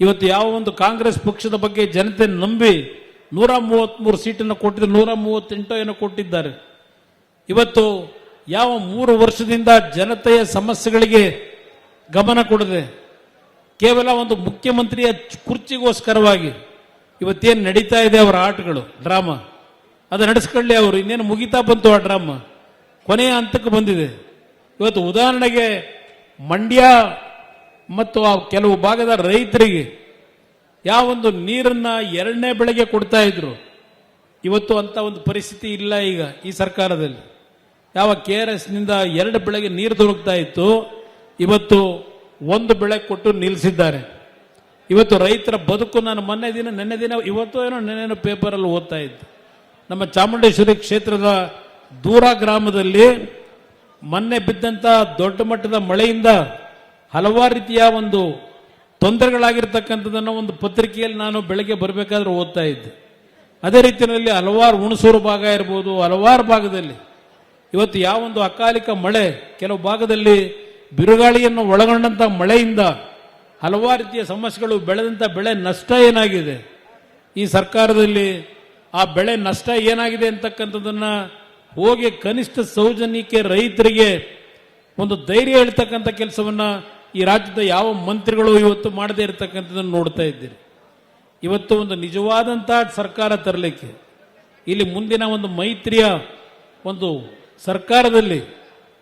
ಇವತ್ತು ಯಾವ ಒಂದು ಕಾಂಗ್ರೆಸ್ ಪಕ್ಷದ ಬಗ್ಗೆ ಜನತೆ ನಂಬಿ 133 ಸೀಟನ್ನು ಕೊಟ್ಟಿದ್ದು 138 ಏನೋ ಕೊಟ್ಟಿದ್ದಾರೆ. ಇವತ್ತು ಯಾವ 3 ವರ್ಷದಿಂದ ಜನತೆಯ ಸಮಸ್ಯೆಗಳಿಗೆ ಗಮನ ಕೊಡದೆ ಕೇವಲ ಒಂದು ಮುಖ್ಯಮಂತ್ರಿಯ ಕುರ್ಚಿಗೋಸ್ಕರವಾಗಿ ಇವತ್ತೇನು ನಡೀತಾ ಇದೆ ಅವರ ಆಟಗಳು, ಡ್ರಾಮಾ, ಅದು ನಡೆಸ್ಕೊಳ್ಳಿ. ಅವರು ಇನ್ನೇನು ಮುಗಿತಾ ಬಂತು ಆ ಡ್ರಾಮಾ, ಕೊನೆಯ ಹಂತಕ್ಕೆ ಬಂದಿದೆ. ಇವತ್ತು ಉದಾಹರಣೆಗೆ ಮಂಡ್ಯ ಮತ್ತು ಆ ಕೆಲವು ಭಾಗದ ರೈತರಿಗೆ ಯಾವೊಂದು ನೀರನ್ನ 2ನೇ ಬೆಳೆಗೆ ಕೊಡ್ತಾ ಇದ್ರು, ಇವತ್ತು ಅಂತ ಒಂದು ಪರಿಸ್ಥಿತಿ ಇಲ್ಲ. ಈಗ ಈ ಸರ್ಕಾರದಲ್ಲಿ ಯಾವ KRS ನಿಂದ 2 ಬೆಳೆಗೆ ನೀರು ದೊರಕ್ತಾ ಇತ್ತು, ಇವತ್ತು 1 ಬೆಳೆ ಕೊಟ್ಟು ನಿಲ್ಲಿಸಿದ್ದಾರೆ. ಇವತ್ತು ರೈತರ ಬದುಕು, ನಾನು ನೆನ್ನೆ ದಿನ ಇವತ್ತು ಏನೋ ನೆನ್ನೆನೋ ಪೇಪರಲ್ಲಿ ಓದ್ತಾ ಇದ್ದು, ನಮ್ಮ ಚಾಮುಂಡೇಶ್ವರಿ ಕ್ಷೇತ್ರದ ದೂರ ಗ್ರಾಮದಲ್ಲಿ ಮೊನ್ನೆ ಬಿದ್ದಂತ ದೊಡ್ಡ ಮಟ್ಟದ ಮಳೆಯಿಂದ ಹಲವಾರು ರೀತಿಯ ಒಂದು ತೊಂದರೆಗಳಾಗಿರ್ತಕ್ಕಂಥದ್ದನ್ನು ಒಂದು ಪತ್ರಿಕೆಯಲ್ಲಿ ನಾನು ಬೆಳಗ್ಗೆ ಬರಬೇಕಾದ್ರೆ ಓದ್ತಾ ಇದ್ದೆ. ಅದೇ ರೀತಿಯಲ್ಲಿ ಹಲವಾರು ಹುಣಸೂರು ಭಾಗ ಇರ್ಬೋದು, ಹಲವಾರು ಭಾಗದಲ್ಲಿ ಇವತ್ತು ಯಾವೊಂದು ಅಕಾಲಿಕ ಮಳೆ, ಕೆಲವು ಭಾಗದಲ್ಲಿ ಬಿರುಗಾಳಿಯನ್ನು ಒಳಗೊಂಡಂತ ಮಳೆಯಿಂದ ಹಲವಾರು ರೀತಿಯ ಸಮಸ್ಯೆಗಳು, ಬೆಳೆದಂತ ಬೆಳೆ ನಷ್ಟ ಏನಾಗಿದೆ, ಈ ಸರ್ಕಾರದಲ್ಲಿ ಆ ಬೆಳೆ ನಷ್ಟ ಏನಾಗಿದೆ ಅಂತಕ್ಕಂಥದ್ದನ್ನ ಹೋಗಿ ಕನಿಷ್ಠ ಸೌಜನ್ಯಕ್ಕೆ ರೈತರಿಗೆ ಒಂದು ಧೈರ್ಯ ಹೇಳ್ತಕ್ಕಂಥ ಕೆಲಸವನ್ನ ಈ ರಾಜ್ಯದ ಯಾವ ಮಂತ್ರಿಗಳು ಇವತ್ತು ಮಾಡದೇ ಇರತಕ್ಕಂಥದ್ದನ್ನು ನೋಡ್ತಾ ಇದ್ದೀರಿ. ಇವತ್ತು ಒಂದು ನಿಜವಾದಂತ ಸರ್ಕಾರ ತರಲಿಕ್ಕೆ ಇಲ್ಲಿ ಮುಂದಿನ ಒಂದು ಮೈತ್ರಿಯ ಒಂದು ಸರ್ಕಾರದಲ್ಲಿ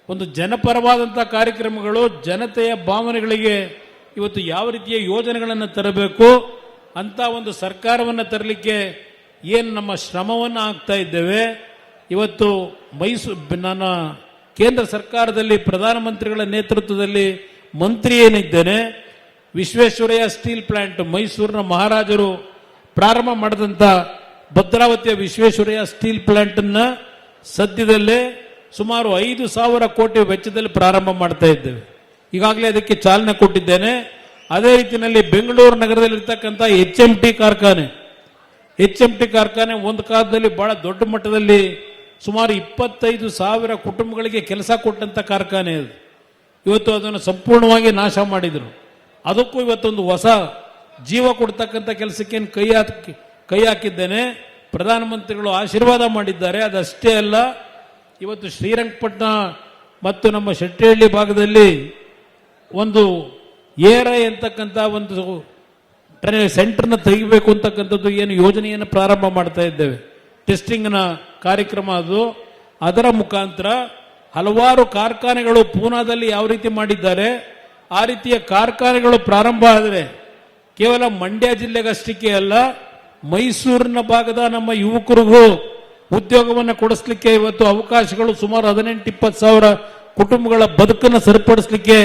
ಒಂದು ಜನಪರವಾದಂಥ ಕಾರ್ಯಕ್ರಮಗಳು, ಜನತೆಯ ಭಾವನೆಗಳಿಗೆ ಇವತ್ತು ಯಾವ ರೀತಿಯ ಯೋಜನೆಗಳನ್ನು ತರಬೇಕು ಅಂತ ಒಂದು ಸರ್ಕಾರವನ್ನು ತರಲಿಕ್ಕೆ ಏನು ನಮ್ಮ ಶ್ರಮವನ್ನು ಹಾಕ್ತಾ ಇದ್ದೇವೆ. ಇವತ್ತು ನನ್ನ ಕೇಂದ್ರ ಸರ್ಕಾರದಲ್ಲಿ ಪ್ರಧಾನಮಂತ್ರಿಗಳ ನೇತೃತ್ವದಲ್ಲಿ ಮಂತ್ರಿ ಏನಿದ್ದೇನೆ, ವಿಶ್ವೇಶ್ವರಯ್ಯ ಸ್ಟೀಲ್ ಪ್ಲಾಂಟ್, ಮೈಸೂರಿನ ಮಹಾರಾಜರು ಪ್ರಾರಂಭ ಮಾಡಿದಂಥ ಭದ್ರಾವತಿಯ ವಿಶ್ವೇಶ್ವರಯ್ಯ ಸ್ಟೀಲ್ ಪ್ಲಾಂಟ್ ಅನ್ನ ಸದ್ಯದಲ್ಲೇ ಸುಮಾರು 5,000 ಕೋಟಿ ವೆಚ್ಚದಲ್ಲಿ ಪ್ರಾರಂಭ ಮಾಡ್ತಾ ಇದ್ದೇವೆ. ಈಗಾಗಲೇ ಅದಕ್ಕೆ ಚಾಲನೆ ಕೊಟ್ಟಿದ್ದೇನೆ. ಅದೇ ರೀತಿಯಲ್ಲಿ ಬೆಂಗಳೂರು ನಗರದಲ್ಲಿರ್ತಕ್ಕಂಥ HMT ಕಾರ್ಖಾನೆ ಒಂದು ಕಾಲದಲ್ಲಿ ಬಹಳ ದೊಡ್ಡ ಮಟ್ಟದಲ್ಲಿ ಸುಮಾರು 25,000 ಕುಟುಂಬಗಳಿಗೆ ಕೆಲಸ ಕೊಟ್ಟಂತ ಕಾರ್ಖಾನೆ ಅದು. ಇವತ್ತು ಅದನ್ನು ಸಂಪೂರ್ಣವಾಗಿ ನಾಶ ಮಾಡಿದರು. ಅದಕ್ಕೂ ಇವತ್ತೊಂದು ಹೊಸ ಜೀವ ಕೊಡ್ತಕ್ಕಂಥ ಕೆಲಸಕ್ಕೆ ಕೈ ಹಾಕಿದ್ದೇನೆ. ಪ್ರಧಾನಮಂತ್ರಿಗಳು ಆಶೀರ್ವಾದ ಮಾಡಿದ್ದಾರೆ. ಅದಷ್ಟೇ ಅಲ್ಲ, ಇವತ್ತು ಶ್ರೀರಂಗಪಟ್ಟಣ ಮತ್ತು ನಮ್ಮ ಶೆಟ್ಟಿಹಳ್ಳಿ ಭಾಗದಲ್ಲಿ ಒಂದು ಏರೈ ಅಂತಕ್ಕಂಥ ಒಂದು ಸೆಂಟರ್ನ ತೆಗಿಬೇಕು ಅಂತಕ್ಕಂಥದ್ದು ಏನು ಯೋಜನೆಯನ್ನು ಪ್ರಾರಂಭ ಮಾಡ್ತಾ ಇದ್ದೇವೆ. ಟೆಸ್ಟಿಂಗ್ನ ಕಾರ್ಯಕ್ರಮ ಅದು. ಅದರ ಮುಖಾಂತರ ಹಲವಾರು ಕಾರ್ಖಾನೆಗಳು ಪೂನಾದಲ್ಲಿ ಯಾವ ರೀತಿ ಮಾಡಿದ್ದಾರೆ, ಆ ರೀತಿಯ ಕಾರ್ಖಾನೆಗಳು ಪ್ರಾರಂಭ ಆದರೆ ಕೇವಲ ಮಂಡ್ಯ ಜಿಲ್ಲೆಗಷ್ಟಕ್ಕೆ ಅಲ್ಲ, ಮೈಸೂರಿನ ಭಾಗದ ನಮ್ಮ ಯುವಕರಿಗೂ ಉದ್ಯೋಗವನ್ನು ಕೊಡಿಸ್ಲಿಕ್ಕೆ ಇವತ್ತು ಅವಕಾಶಗಳು ಸುಮಾರು 18-20 ಸಾವಿರ ಕುಟುಂಬಗಳ ಬದುಕನ್ನು ಸರಿಪಡಿಸಲಿಕ್ಕೆ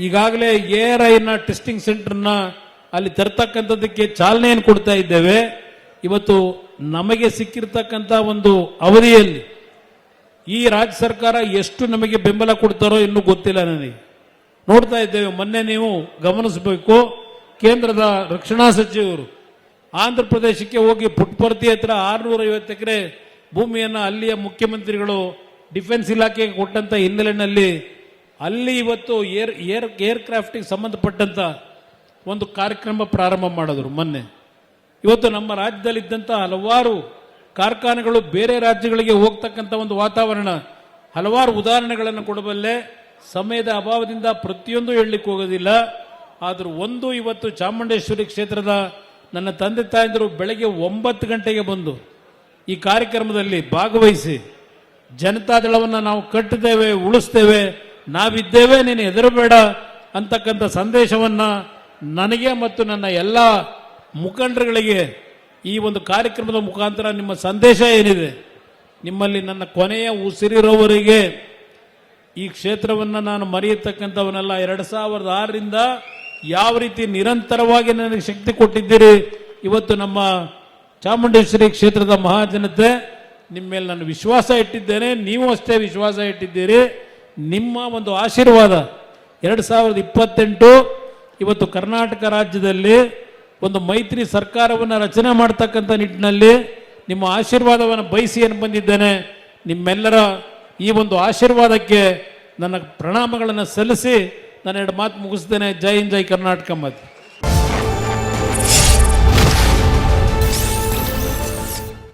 ಈಗಾಗಲೇ ARIನ ಟೆಸ್ಟಿಂಗ್ ಸೆಂಟರ್ನ ಅಲ್ಲಿ ತರ್ತಕ್ಕಂಥದ್ದಕ್ಕೆ ಚಾಲನೆಯನ್ನು ಕೊಡ್ತಾ ಇದ್ದೇವೆ. ಇವತ್ತು ನಮಗೆ ಸಿಕ್ಕಿರ್ತಕ್ಕಂಥ ಒಂದು ಅವಧಿಯಲ್ಲಿ ಈ ರಾಜ್ಯ ಸರ್ಕಾರ ಎಷ್ಟು ನಮಗೆ ಬೆಂಬಲ ಕೊಡ್ತಾರೋ ಇನ್ನೂ ಗೊತ್ತಿಲ್ಲ ನನಗೆ. ನೋಡ್ತಾ ಇದ್ದೇವೆ. ಮೊನ್ನೆ ನೀವು ಗಮನಿಸಬೇಕು, ಕೇಂದ್ರದ ರಕ್ಷಣಾ ಸಚಿವರು ಆಂಧ್ರ ಪ್ರದೇಶಕ್ಕೆ ಹೋಗಿ ಪುಟ್ಪರ್ತಿ ಹತ್ರ 650 ಎಕರೆ ಭೂಮಿಯನ್ನು ಅಲ್ಲಿಯ ಮುಖ್ಯಮಂತ್ರಿಗಳು ಡಿಫೆನ್ಸ್ ಇಲಾಖೆಗೆ ಕೊಟ್ಟಂತ ಹಿನ್ನೆಲೆಯಲ್ಲಿ ಅಲ್ಲಿ ಇವತ್ತು ಏರ್ಕ್ರಾಫ್ಟಿಗೆ ಸಂಬಂಧಪಟ್ಟಂತ ಒಂದು ಕಾರ್ಯಕ್ರಮ ಪ್ರಾರಂಭ ಮಾಡಿದ್ರು ಮೊನ್ನೆ. ಇವತ್ತು ನಮ್ಮ ರಾಜ್ಯದಲ್ಲಿದ್ದಂಥ ಹಲವಾರು ಕಾರ್ಖಾನೆಗಳು ಬೇರೆ ರಾಜ್ಯಗಳಿಗೆ ಹೋಗ್ತಕ್ಕಂಥ ಒಂದು ವಾತಾವರಣ, ಹಲವಾರು ಉದಾಹರಣೆಗಳನ್ನು ಕೊಡಬಲ್ಲೆ. ಸಮಯದ ಅಭಾವದಿಂದ ಪ್ರತಿಯೊಂದು ಹೇಳಲಿಕ್ಕೆ ಹೋಗೋದಿಲ್ಲ. ಆದರೂ ಒಂದು, ಇವತ್ತು ಚಾಮುಂಡೇಶ್ವರಿ ಕ್ಷೇತ್ರದ ನನ್ನ ತಂದೆ ತಾಯಂದಿರು ಬೆಳಗ್ಗೆ 9 ಗಂಟೆಗೆ ಬಂದು ಈ ಕಾರ್ಯಕ್ರಮದಲ್ಲಿ ಭಾಗವಹಿಸಿ ಜನತಾದಳವನ್ನು ನಾವು ಕಟ್ಟುತ್ತೇವೆ, ಉಳಿಸ್ತೇವೆ, ನಾವಿದ್ದೇವೆ, ನೀನು ಹೆದರಬೇಡ ಅಂತಕ್ಕಂಥ ಸಂದೇಶವನ್ನ ನನಗೆ ಮತ್ತು ನನ್ನ ಎಲ್ಲ ಮುಖಂಡರುಗಳಿಗೆ ಈ ಒಂದು ಕಾರ್ಯಕ್ರಮದ ಮುಖಾಂತರ ನಿಮ್ಮ ಸಂದೇಶ ಏನಿದೆ, ನಿಮ್ಮಲ್ಲಿ ನನ್ನ ಕೊನೆಯ ಉಸಿರಿರೋವರೆಗೆ ಈ ಕ್ಷೇತ್ರವನ್ನು ನಾನು ಮರೆಯತಕ್ಕಂಥವನಲ್ಲ. 2006ರಿಂದ ಯಾವ ರೀತಿ ನಿರಂತರವಾಗಿ ನನಗೆ ಶಕ್ತಿ ಕೊಟ್ಟಿದ್ದೀರಿ, ಇವತ್ತು ನಮ್ಮ ಚಾಮುಂಡೇಶ್ವರಿ ಕ್ಷೇತ್ರದ ಮಹಾಜನತೆ ನಿಮ್ಮ ಮೇಲೆ ನಾನು ವಿಶ್ವಾಸ ಇಟ್ಟಿದ್ದೇನೆ, ನೀವು ಅಷ್ಟೇ ವಿಶ್ವಾಸ ಇಟ್ಟಿದ್ದೀರಿ. ನಿಮ್ಮ ಒಂದು ಆಶೀರ್ವಾದ 2028 ಇವತ್ತು ಕರ್ನಾಟಕ ರಾಜ್ಯದಲ್ಲಿ ಒಂದು ಮೈತ್ರಿ ಸರ್ಕಾರವನ್ನು ರಚನೆ ಮಾಡತಕ್ಕಂಥ ನಿಟ್ಟಿನಲ್ಲಿ ನಿಮ್ಮ ಆಶೀರ್ವಾದವನ್ನು ಬಯಸಿ ಏನು ಬಂದಿದ್ದೇನೆ. ನಿಮ್ಮೆಲ್ಲರ ಈ ಒಂದು ಆಶೀರ್ವಾದಕ್ಕೆ ನನ್ನ ಪ್ರಣಾಮಗಳನ್ನು ಸಲ್ಲಿಸಿ ನಾನು 2 ಮಾತು ಮುಗಿಸ್ತೇನೆ. ಜೈ ಹಿಂದ್, ಜೈ ಕರ್ನಾಟಕ. ಮತ್